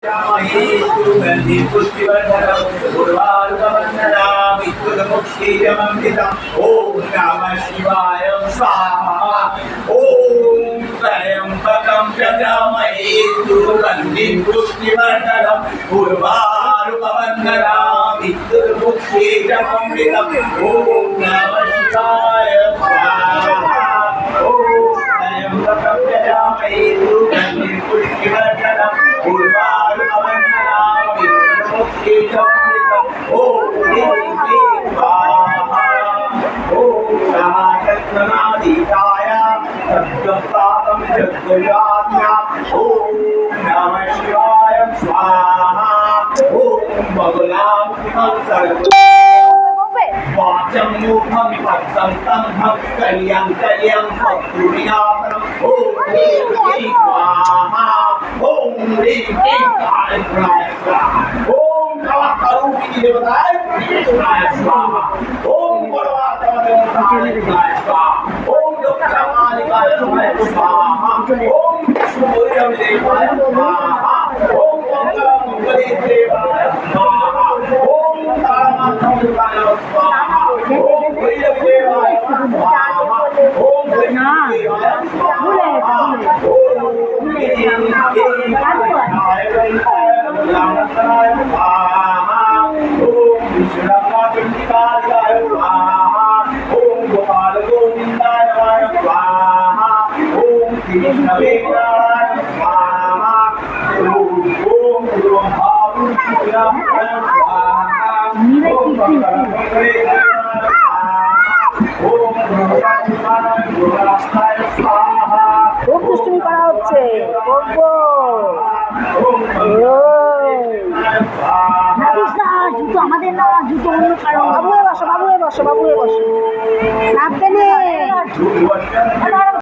नमः शिवाय स्वाहा। ओम त्र्यंबकं यजामहे सुगन्धिं पुष्टिवर्धनम् उर्वारुकवन्दनामि विद्युन्मुक्षीयममृतम्। ओम नमः शिवाय स्वाहा। ओम त्र्यंबकं यजामहे सुगन्धिं पुष्टिवर्धनम् उर्वारुकवन्दनामि विद्युन्मुक्षीयममृतम्। ओम ह्रीं क्लीं स्वाहा। ओम महागणनाधीशाय सत्यप्रातं जगद्गुरुराज्ञा। ओम नमः शिवाय स्वाहा। ओम बगलामुखं सर्व वाचं मुखं पद्मं कलियं भक्तुविनाशनम्। ओम ह्रीं क्लीं स्वाहा। ओम ह्रीं क्लीं कालभैरवाय स्वाहा। ओम नमः करूपिणी देवताय स्वाहा। ओम परमात्मने स्वाहा। ओम लोकमालिकाय स्वाहा। ओम विष्णुदेवाय स्वाहा। ओम मंगलमंगले देवाय स्वाहा। ओम तारानाथाय स्वाहा। ओम भैरवदेवाय स्वाहा। ओम भैरवदेवाय स्वाहा। ओम रामचंद्राय स्वाहा। ओम विष्णुचंडिकाय स्वाहा। ओम गोपाल गोविंदाय स्वाहा। ओम कृष्णवे स्वाहा। ओम भावुकाय स्वाहा। ओम गोरास्थाय स्वाहा। খুব দুষ্টুমি করা হচ্ছে। জুতো আমাদের না, জুতো অন্য কারণ। বাবু হয়ে বসো, বাবু হয়ে বসো, বাবু হয়ে বসো। নামতে নেই।